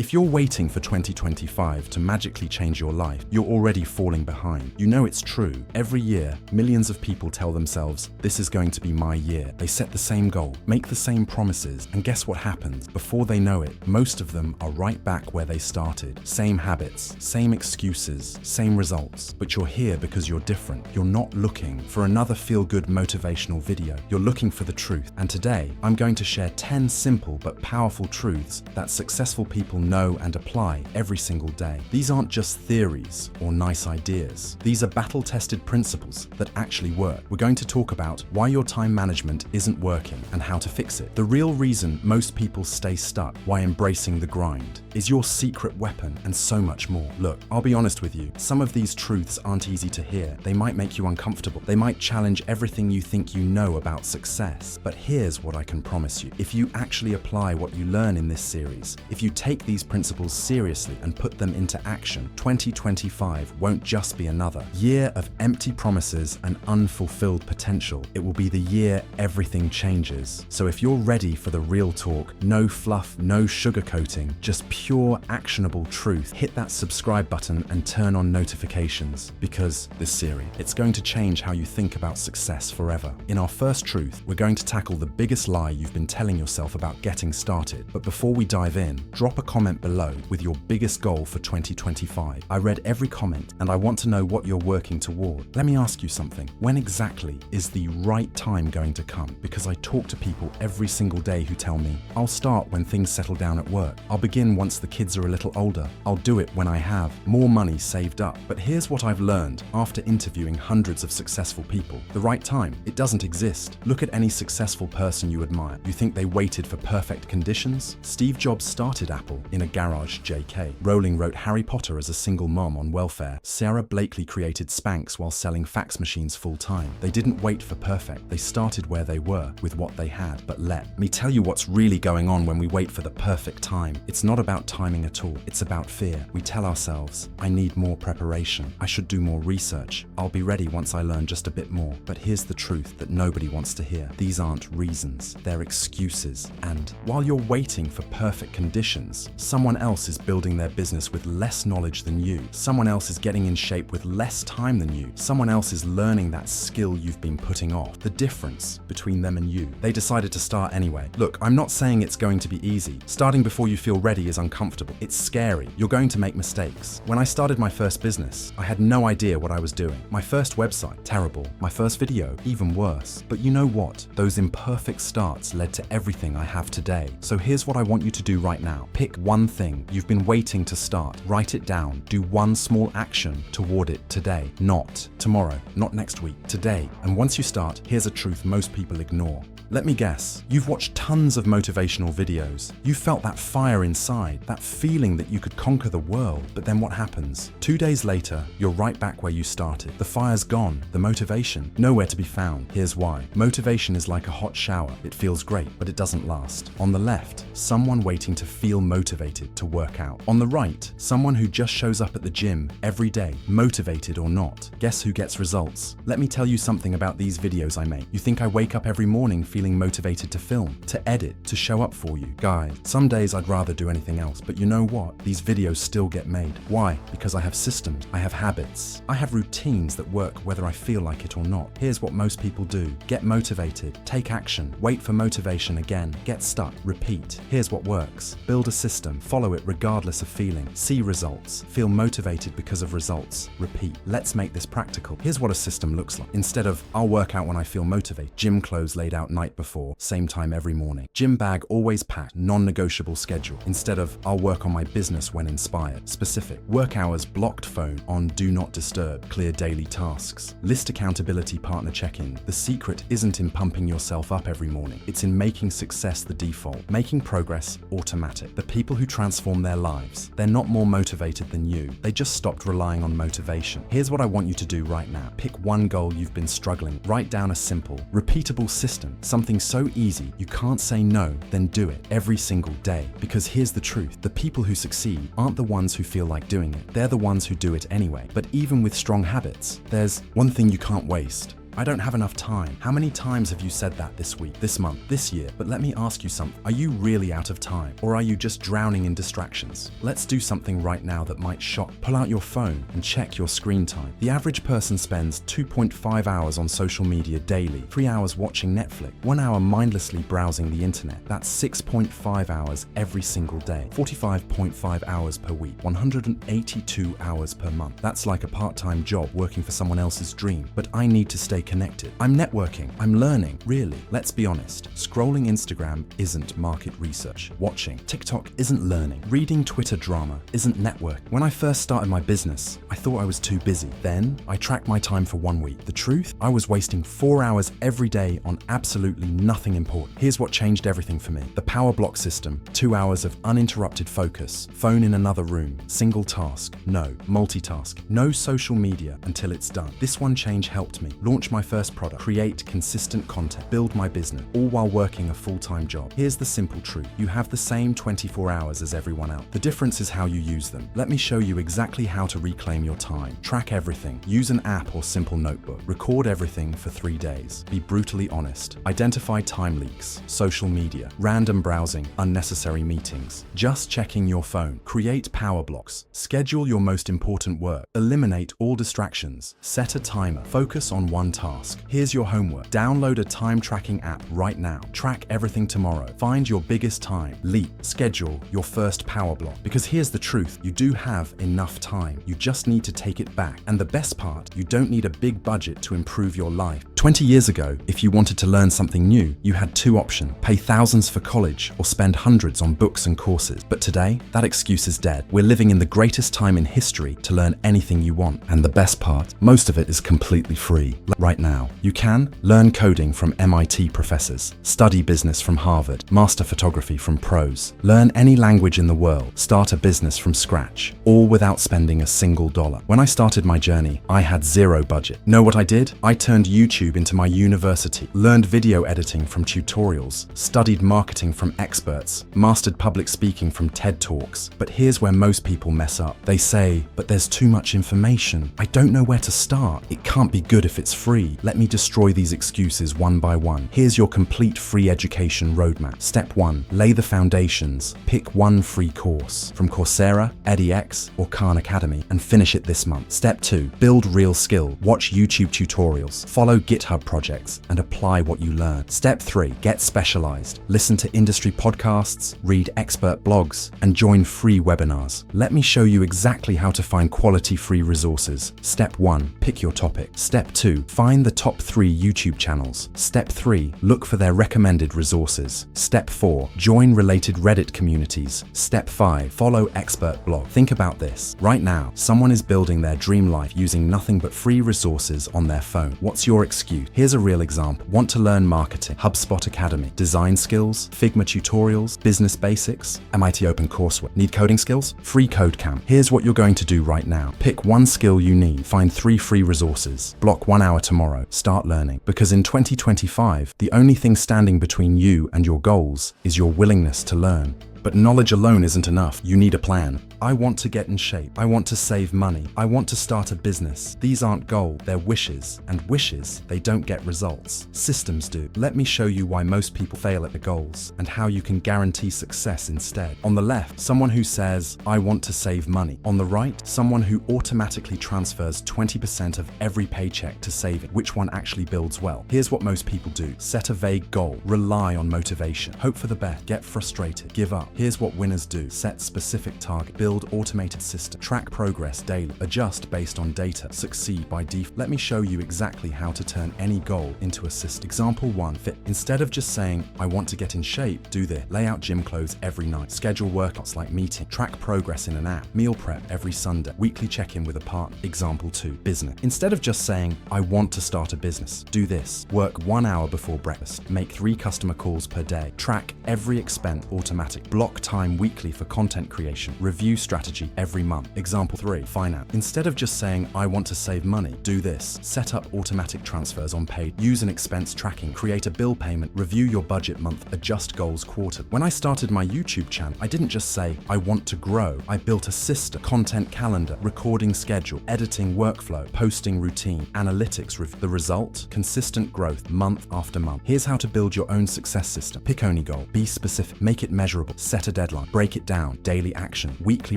If you're waiting for 2025 to magically change your life, you're already falling behind. You know it's true. Every year, millions of people tell themselves, this is going to be my year. They set the same goal, make the same promises, and guess what happens? Before they know it, most of them are right back where they started. Same habits, same excuses, same results. But you're here because you're different. You're not looking for another feel-good motivational video. You're looking for the truth. And today, I'm going to share 10 simple but powerful truths that successful people know and apply every single day. These aren't just theories or nice ideas. These are battle-tested principles that actually work. We're going to talk about why your time management isn't working and how to fix it. The real reason most people stay stuck, why embracing the grind is your secret weapon, and so much more. Look, I'll be honest with you, some of these truths aren't easy to hear. They might make you uncomfortable. They might challenge everything you think you know about success. But here's what I can promise you. If you actually apply what you learn in this series, if you take these principles seriously and put them into action, 2025 won't just be another year of empty promises and unfulfilled potential. It will be the year everything changes. So if you're ready for the real talk, no fluff, no sugarcoating, just pure actionable truth, hit that subscribe button and turn on notifications, because this series, it's going to change how you think about success forever. In our first truth, we're going to tackle the biggest lie you've been telling yourself about getting started. But before we dive in, drop a comment below with your biggest goal for 2025. I read every comment and I want to know what you're working toward. Let me ask you something. When exactly is the right time going to come? Because I talk to people every single day who tell me, I'll start when things settle down at work. I'll begin once the kids are a little older. I'll do it when I have more money saved up. But here's what I've learned after interviewing hundreds of successful people. The right time, it doesn't exist. Look at any successful person you admire. You think they waited for perfect conditions? Steve Jobs started Apple in a garage, JK. Rowling wrote Harry Potter as a single mom on welfare. Sarah Blakely created Spanx while selling fax machines full-time. They didn't wait for perfect. They started where they were, with what they had. But let me tell you what's really going on when we wait for the perfect time. It's not about timing at all. It's about fear. We tell ourselves, I need more preparation. I should do more research. I'll be ready once I learn just a bit more. But here's the truth that nobody wants to hear. These aren't reasons. They're excuses. And while you're waiting for perfect conditions, someone else is building their business with less knowledge than you. Someone else is getting in shape with less time than you. Someone else is learning that skill you've been putting off. The difference between them and you. They decided to start anyway. Look, I'm not saying it's going to be easy. Starting before you feel ready is uncomfortable. It's scary. You're going to make mistakes. When I started my first business, I had no idea what I was doing. My first website, terrible. My first video, even worse. But you know what? Those imperfect starts led to everything I have today. So here's what I want you to do right now. Pick one thing you've been waiting to start. Write it down. Do one small action toward it today. Not tomorrow, not next week, today. And once you start, here's a truth most people ignore. Let me guess, you've watched tons of motivational videos. You felt that fire inside, that feeling that you could conquer the world. But then what happens? 2 days later, you're right back where you started. The fire's gone, the motivation, nowhere to be found. Here's why. Motivation is like a hot shower. It feels great, but it doesn't last. On the left, someone waiting to feel motivated to work out. On the right, someone who just shows up at the gym every day, motivated or not. Guess who gets results? Let me tell you something about these videos I make. You think I wake up every morning feeling motivated to film, to edit, to show up for you? Guys, some days I'd rather do anything else, but you know what? These videos still get made. Why? Because I have systems, I have habits, I have routines that work whether I feel like it or not. Here's what most people do. Get motivated, take action, wait for motivation again, get stuck, repeat. Here's what works. Build a system, follow it regardless of feeling, see results, feel motivated because of results, repeat. Let's make this practical. Here's what a system looks like. Instead of, I'll work out when I feel motivated, gym clothes laid out night before, same time every morning. Gym bag always packed, non-negotiable schedule. Instead of, I'll work on my business when inspired, specific. Work hours blocked, phone on do not disturb, clear daily tasks. List accountability partner check-in. The secret isn't in pumping yourself up every morning. It's in making success the default, making progress automatic. The people who transform their lives, they're not more motivated than you. They just stopped relying on motivation. Here's what I want you to do right now. Pick one goal you've been struggling. Write down a simple, repeatable system. Something so easy you can't say no, then do it every single day. Because here's the truth. The people who succeed aren't the ones who feel like doing it. They're the ones who do it anyway. But even with strong habits, there's one thing you can't waste. I don't have enough time. How many times have you said that this week, this month, this year? But let me ask you something. Are you really out of time? Or are you just drowning in distractions? Let's do something right now that might shock. Pull out your phone and check your screen time. The average person spends 2.5 hours on social media daily, 3 hours watching Netflix, 1 hour mindlessly browsing the internet. That's 6.5 hours every single day, 45.5 hours per week, 182 hours per month. That's like a part-time job working for someone else's dream. But I need to stay connected. I'm networking. I'm learning. Really, let's be honest. Scrolling Instagram isn't market research. Watching TikTok isn't learning. Reading Twitter drama isn't network. When I first started my business, I thought I was too busy. Then I tracked my time for 1 week. The truth? I was wasting 4 hours every day on absolutely nothing important. Here's what changed everything for me. The power block system. 2 hours of uninterrupted focus. Phone in another room. Single task. No. Multitask. No social media until it's done. This one change helped me launch my first product, create consistent content, build my business, all while working a full-time job. Here's the simple truth. You have the same 24 hours as everyone else. The difference is how you use them. Let me show you exactly how to reclaim your time. Track everything. Use an app or simple notebook. Record everything for 3 days. Be brutally honest. Identify time leaks, social media, random browsing, unnecessary meetings, just checking your phone. Create power blocks. Schedule your most important work. Eliminate all distractions. Set a timer. Focus on one task. Here's your homework. Download a time tracking app right now. Track everything tomorrow. Find your biggest time. Leap. Schedule your first power block. Because here's the truth. You do have enough time. You just need to take it back. And the best part, you don't need a big budget to improve your life. 20 years ago, if you wanted to learn something new, you had two options: pay thousands for college or spend hundreds on books and courses. But today, that excuse is dead. We're living in the greatest time in history to learn anything you want. And the best part, most of it is completely free. Right now, you can learn coding from MIT professors, study business from Harvard, master photography from pros, learn any language in the world, start a business from scratch, all without spending a single dollar. When I started my journey, I had zero budget. Know what I did? I turned YouTube into my university, learned video editing from tutorials, studied marketing from experts, mastered public speaking from TED Talks. But here's where most people mess up. They say, but there's too much information. I don't know where to start. It can't be good if it's free. Let me destroy these excuses one by one. Here's your complete free education roadmap. Step 1, lay the foundations. Pick one free course from Coursera, edX, or Khan Academy and finish it this month. Step 2, build real skill. Watch YouTube tutorials, follow GitHub projects, and apply what you learn. Step 3, get specialized. Listen to industry podcasts, read expert blogs, and join free webinars. Let me show you exactly how to find quality free resources. Step 1, pick your topic. Step 2, find the top 3 YouTube channels. Step 3, look for their recommended resources. Step 4, join related Reddit communities. Step 5, follow expert blog. Think about this. Right now, someone is building their dream life using nothing but free resources on their phone. What's your excuse? Here's a real example. Want to learn marketing? HubSpot Academy. Design skills? Figma tutorials? Business basics? MIT OpenCourseWare. Need coding skills? Free Code Camp. Here's what you're going to do right now. Pick one skill you need. Find 3 free resources. Block 1 hour tomorrow. Start learning. Because in 2025, the only thing standing between you and your goals is your willingness to learn. But knowledge alone isn't enough. You need a plan. I want to get in shape. I want to save money. I want to start a business. These aren't goals, they're wishes. And wishes, they don't get results. Systems do. Let me show you why most people fail at the goals and how you can guarantee success instead. On the left, someone who says, I want to save money. On the right, someone who automatically transfers 20% of every paycheck to saving. Which one actually builds wealth? Here's what most people do. Set a vague goal. Rely on motivation. Hope for the best. Get frustrated. Give up. Here's what winners do. Set specific target. Build automated system. Track progress daily. Adjust based on data. Succeed by default. Let me show you exactly how to turn any goal into a system. Example 1. Fit. Instead of just saying, I want to get in shape, do this. Lay out gym clothes every night. Schedule workouts like meeting. Track progress in an app. Meal prep every Sunday. Weekly check-in with a partner. Example 2. Business. Instead of just saying, I want to start a business, do this. Work 1 hour before breakfast. Make 3 customer calls per day. Track every expense automatic. Block time weekly for content creation. Review strategy every month. Example 3, finance. Instead of just saying, I want to save money, do this. Set up automatic transfers on paid. Use an expense tracking. Create a bill payment. Review your budget month. Adjust goals quarter. When I started my YouTube channel, I didn't just say, I want to grow. I built a system, content calendar, recording schedule, editing workflow, posting routine, analytics review. The result? Consistent growth month after month. Here's how to build your own success system. Pick only goal. Be specific. Make it measurable. Set a deadline. Break it down. Daily action. Weekly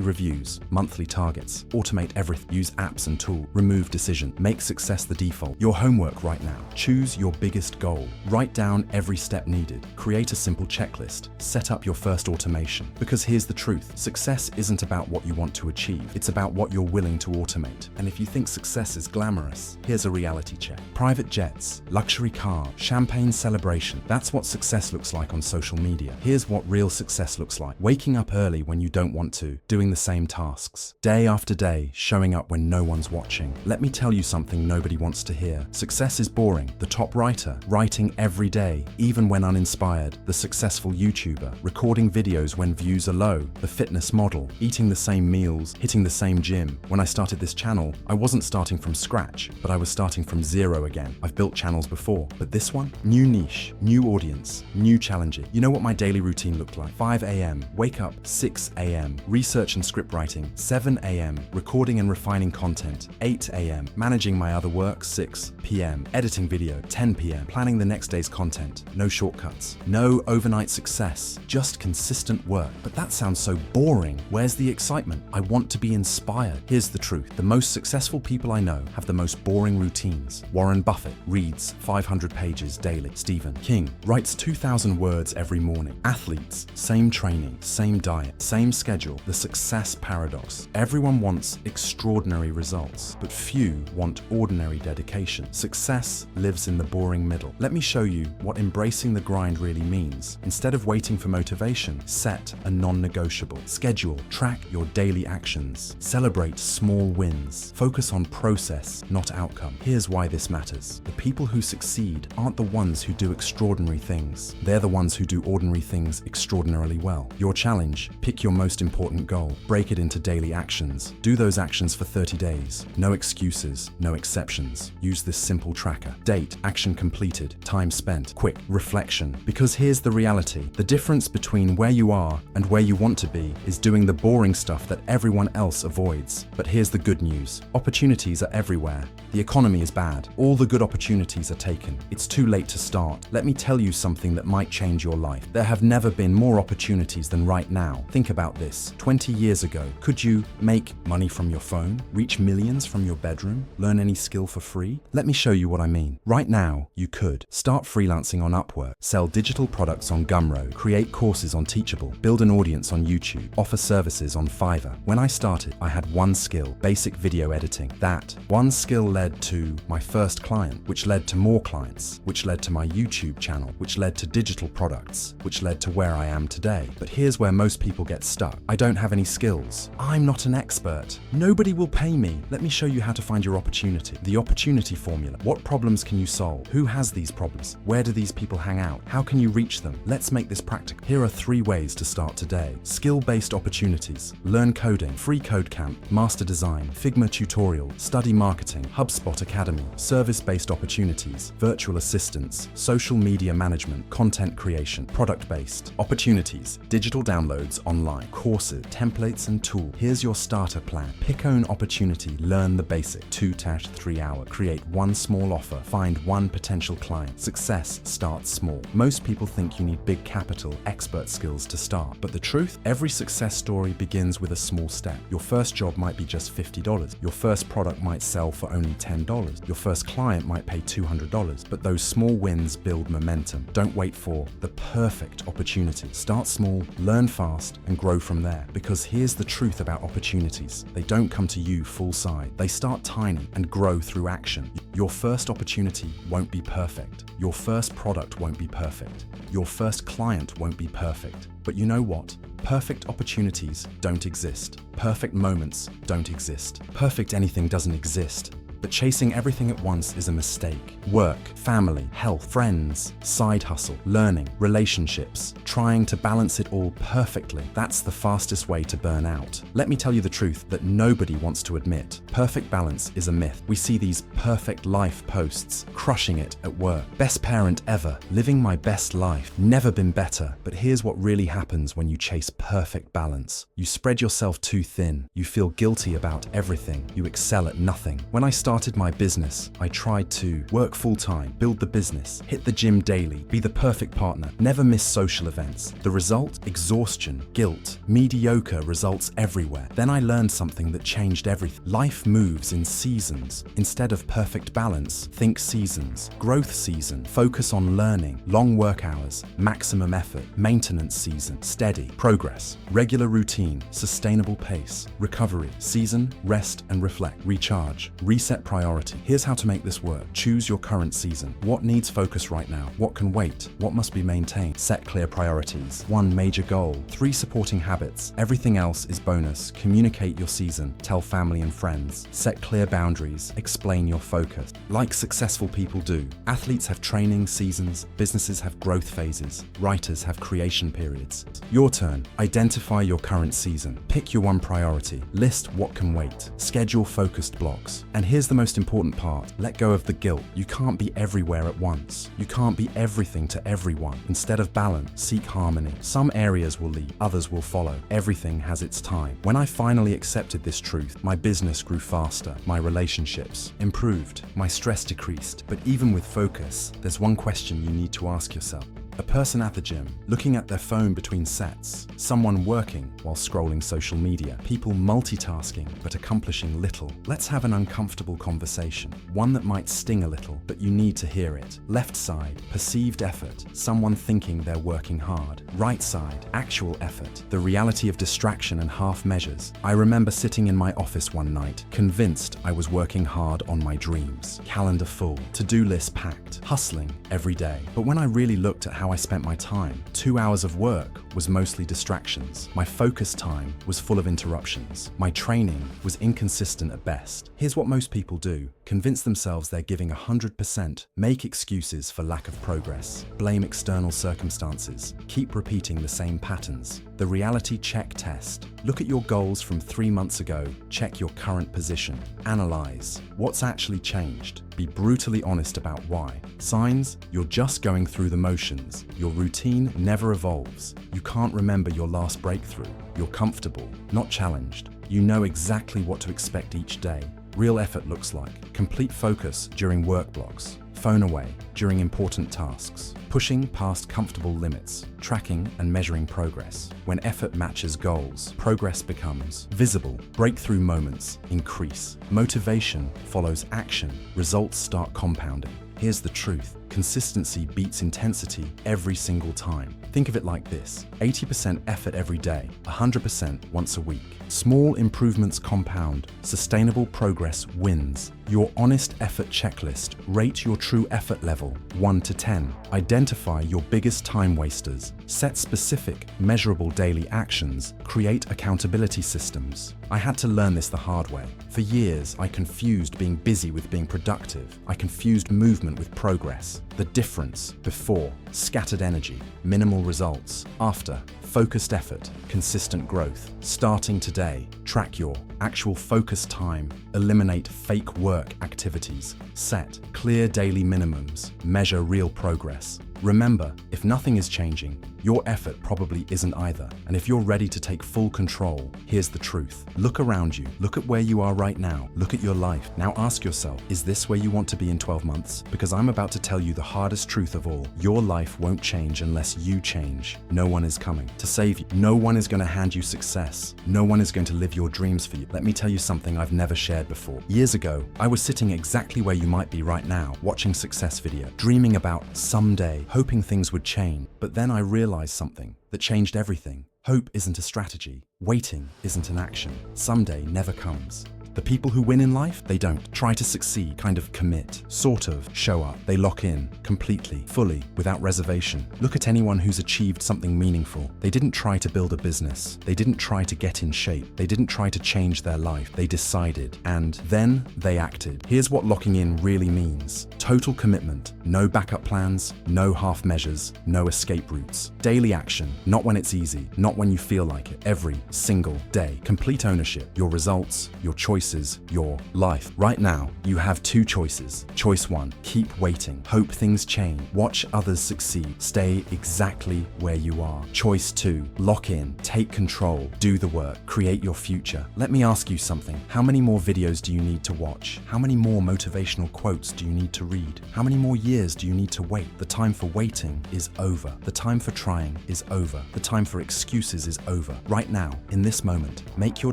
reviews. Monthly targets. Automate everything. Use apps and tools. Remove decision. Make success the default. Your homework right now. Choose your biggest goal. Write down every step needed. Create a simple checklist. Set up your first automation. Because here's the truth. Success isn't about what you want to achieve. It's about what you're willing to automate. And if you think success is glamorous, here's a reality check. Private jets, luxury car, champagne celebration. That's what success looks like on social media. Here's what real success looks like. Waking up early when you don't want to, doing the same tasks. Day after day, showing up when no one's watching. Let me tell you something nobody wants to hear. Success is boring. The top writer, writing every day, even when uninspired. The successful YouTuber, recording videos when views are low. The fitness model, eating the same meals, hitting the same gym. When I started this channel, I wasn't starting from scratch, but I was starting from zero again. I've built channels before, but this one? New niche, new audience, new challenges. You know what my daily routine looked like? 5 a.m., wake up, 6 a.m., research and script writing, 7 a.m., recording and refining content, 8 a.m., managing my other work, 6 p.m., editing video, 10 p.m., planning the next day's content. No shortcuts, no overnight success, just consistent work. But that sounds so boring. Where's the excitement? I want to be inspired. Here's the truth. The most successful people I know have the most boring routines. Warren Buffett reads 500 pages daily. Stephen King writes 2,000 words every morning. Athletes, same training, same diet, same schedule. The success paradox. Everyone wants extraordinary results, but few want ordinary dedication. Success lives in the boring middle. Let me show you what embracing the grind really means. Instead of waiting for motivation, set a non-negotiable. Schedule, track your daily actions. Celebrate small wins. Focus on process, not outcome. Here's why this matters. The people who succeed aren't the ones who do extraordinary things. They're the ones who do ordinary things extraordinarily well. Your challenge: pick your most important goal. Break it into daily actions. Do those actions for 30 days. No excuses, no exceptions. Use this simple tracker. Date, action completed, time spent, quick, reflection. Because here's the reality. The difference between where you are and where you want to be is doing the boring stuff that everyone else avoids. But here's the good news. Opportunities are everywhere. The economy is bad. All the good opportunities are taken. It's too late to start. Let me tell you something that might change your life. There have never been more opportunities than right now. Think about this. 20 years ago, could you make money from your phone? Reach millions from your bedroom? Learn any skill for free? Let me show you what I mean. Right now, you could. Start freelancing on Upwork. Sell digital products on Gumroad. Create courses on Teachable. Build an audience on YouTube. Offer services on Fiverr. When I started, I had one skill: basic video editing. That one skill led to my first client, which led to more clients, which led to my YouTube channel, which led to digital products, which led to where I am today. But here's where most people get stuck. I don't have any skills. I'm not an expert. Nobody will pay me. Let me show you how to find your opportunity. The opportunity formula. What problems can you solve? Who has these problems? Where do these people hang out? How can you reach them? Let's make this practical. Here are 3 ways to start today. Skill-based opportunities. Learn coding, free code camp, master design, Figma tutorial, study marketing, HubSpot Academy, service-based opportunities, virtual assistants, social media management, content creation, product-based opportunities, digital downloads online, courses, templates and tools. Here's your starter plan. Pick own opportunity, learn the basic. 2-3 hour. Create one small offer. Find one potential client. Success starts small. Most people think you need big capital, expert skills to start. But the truth? Every success story begins with a small step. Your first job might be just $50. Your first product might sell for only $10. Your first client might pay $200. But those small wins build momentum. Don't wait for the perfect opportunity. Start small, learn fast, and grow from there. Because here's the truth about opportunities. They don't come to you full side. They start tiny and grow through action. Your first opportunity won't be perfect. Your first product won't be perfect. Your first client won't be perfect. But you know what? Perfect opportunities don't exist. Perfect moments don't exist. Perfect anything doesn't exist. But chasing everything at once is a mistake. Work, family, health, friends, side hustle, learning, relationships, trying to balance it all perfectly. That's the fastest way to burn out. Let me tell you the truth that nobody wants to admit. Perfect balance is a myth. We see these perfect life posts, crushing it at work. Best parent ever, living my best life, never been better. But here's what really happens when you chase perfect balance. You spread yourself too thin. You feel guilty about everything. You excel at nothing. When I started my business, I tried to work full-time, build the business, hit the gym daily, be the perfect partner, never miss social events. The result? Exhaustion, guilt, mediocre results everywhere. Then I learned something that changed everything. Life moves in seasons. Instead of perfect balance, think seasons. Growth season, focus on learning, long work hours, maximum effort. Maintenance season, steady, progress, regular routine, sustainable pace. Recovery season, rest and reflect, recharge, reset priority. Here's how to make this work. Choose your current season. What needs focus right now? What can wait? What must be maintained? Set clear priorities. 1 major goal, 3 supporting habits. Everything else is bonus. Communicate your season. Tell family and friends. Set clear boundaries. Explain your focus. Like successful people do. Athletes have training seasons. Businesses have growth phases. Writers have creation periods. Your turn. Identify your current season. Pick your one priority. List what can wait. Schedule focused blocks. And here's the most important part. Let go of the guilt. You can't be everywhere at once. You can't be everything to everyone. Instead of balance, seek harmony. Some areas will lead, others will follow. Everything has its time. When I finally accepted this truth, my business grew faster, my relationships improved, my stress decreased. But even with focus, there's one question you need to ask yourself. A person at the gym, looking at their phone between sets, someone working while scrolling social media, people multitasking but accomplishing little. Let's have an uncomfortable conversation, one that might sting a little, but you need to hear it. Left side, perceived effort, someone thinking they're working hard. Right side, actual effort, the reality of distraction and half measures. I remember sitting in my office one night, convinced I was working hard on my dreams. Calendar full, to-do list packed, hustling every day. But when I really looked at how I spent my time, 2 hours of work was mostly distractions. My focus time was full of interruptions. My training was inconsistent at best. Here's what most people do. Convince themselves they're giving 100%, make excuses for lack of progress, blame external circumstances, keep repeating the same patterns. The reality check test. Look at your goals from 3 months ago, check your current position, analyze what's actually changed. Be brutally honest about why. Signs? You're just going through the motions. Your routine never evolves. You can't remember your last breakthrough. You're comfortable, not challenged. You know exactly what to expect each day. Real effort looks like complete focus during work blocks, phone away during important tasks, pushing past comfortable limits, tracking and measuring progress. When effort matches goals, progress becomes visible. Breakthrough moments increase. Motivation follows action. Results start compounding. Here's the truth. Consistency beats intensity every single time. Think of it like this: 80% effort every day, 100% once a week. Small improvements compound. Sustainable progress wins. Your honest effort checklist. Rate your true effort level, 1 to 10. Identify your biggest time wasters. Set specific, measurable daily actions. Create accountability systems. I had to learn this the hard way. For years, I confused being busy with being productive. I confused movement with progress. The difference: before, scattered energy, minimal results; after, focused effort, consistent growth. Starting today, track your actual focus time. Eliminate fake work activities. Set clear daily minimums. Measure real progress. Remember, if nothing is changing, your effort probably isn't either. And if you're ready to take full control, here's the truth. Look around you. Look at where you are right now. Look at your life. Now ask yourself, is this where you want to be in 12 months? Because I'm about to tell you the hardest truth of all. Your life won't change unless you change. No one is coming to save you. No one is going to hand you success. No one is going to live your dreams for you. Let me tell you something I've never shared before. Years ago, I was sitting exactly where you might be right now, watching success video, dreaming about someday, hoping things would change. But then I realized something that changed everything. Hope isn't a strategy. Waiting isn't an action. Someday never comes. The people who win in life, they don't try to succeed, kind of commit, sort of show up. They lock in, completely, fully, without reservation. Look at anyone who's achieved something meaningful. They didn't try to build a business. They didn't try to get in shape. They didn't try to change their life. They decided, and then they acted. Here's what locking in really means. Total commitment. No backup plans, no half measures, no escape routes. Daily action, not when it's easy, not when you feel like it, every single day. Complete ownership, your results, your choices, your life. Right now, you have two choices. Choice one, keep waiting, hope things change, watch others succeed, stay exactly where you are. Choice two, lock in, take control, do the work, create your future. Let me ask you something. How many more videos do you need to watch? How many more motivational quotes do you need to read? How many more years do you need to wait? The time for waiting is over. The time for trying is over. The time for excuses is over. Right now, in this moment, make your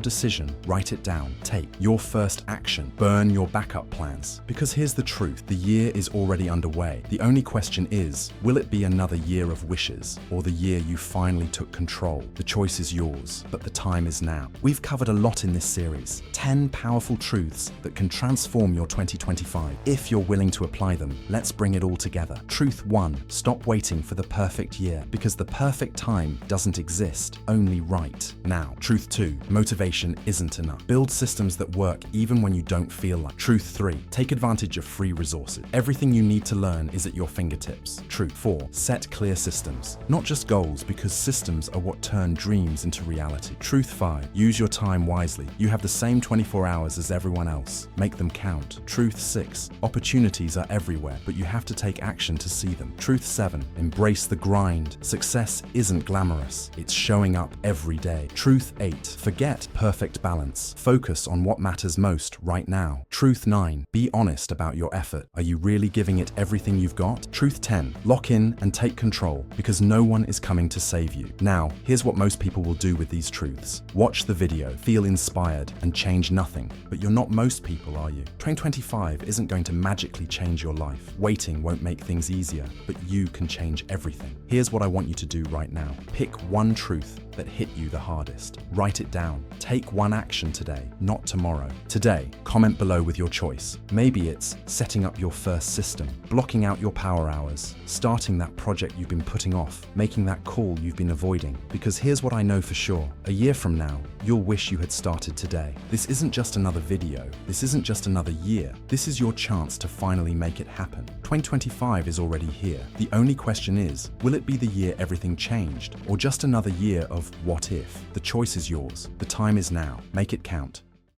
decision, write it down, take your first action, burn your backup plans. Because here's the truth, the year is already underway. The only question is, will it be another year of wishes, or the year you finally took control? The choice is yours, but the time is now. We've covered a lot in this series, 10 powerful truths that can transform your 2025. If you're willing to apply them, let's bring it all together. Truth 1, stop waiting for the perfect year, because the perfect time doesn't exist, only right now. Truth 2, motivation isn't enough. Build systems that work even when you don't feel like. Truth 3, take advantage of free resources. Everything you need to learn is at your fingertips. Truth 4, set clear systems, not just goals, because systems are what turn dreams into reality. Truth 5, use your time wisely. You have the same 24 hours as everyone else. Make them count. Truth 6, opportunities are everywhere, but you have to take action to see them. Truth 7, embrace the grind. Success isn't glamorous, it's showing up every day. Truth 8, forget perfect balance. Focus on what matters most right now. Truth 9, be honest about your effort. Are you really giving it everything you've got? Truth 10, lock in and take control, because no one is coming to save you. Now, here's what most people will do with these truths. Watch the video, feel inspired, and change nothing. But you're not most people, are you? 2025 isn't going to magically change your life. Waiting won't make things easier, but you can change everything. Here's what I want you to do right now. Pick one truth that hit you the hardest. Write it down. Take one action today, not tomorrow. Today, comment below with your choice. Maybe it's setting up your first system, blocking out your power hours, starting that project you've been putting off, making that call you've been avoiding. Because here's what I know for sure. A year from now, you'll wish you had started today. This isn't just another video. This isn't just another year. This is your chance to finally make it happen. 2025 is already here. The only question is, will it be the year everything changed, or just another year of what if? The choice is yours. The time is now. Make it count.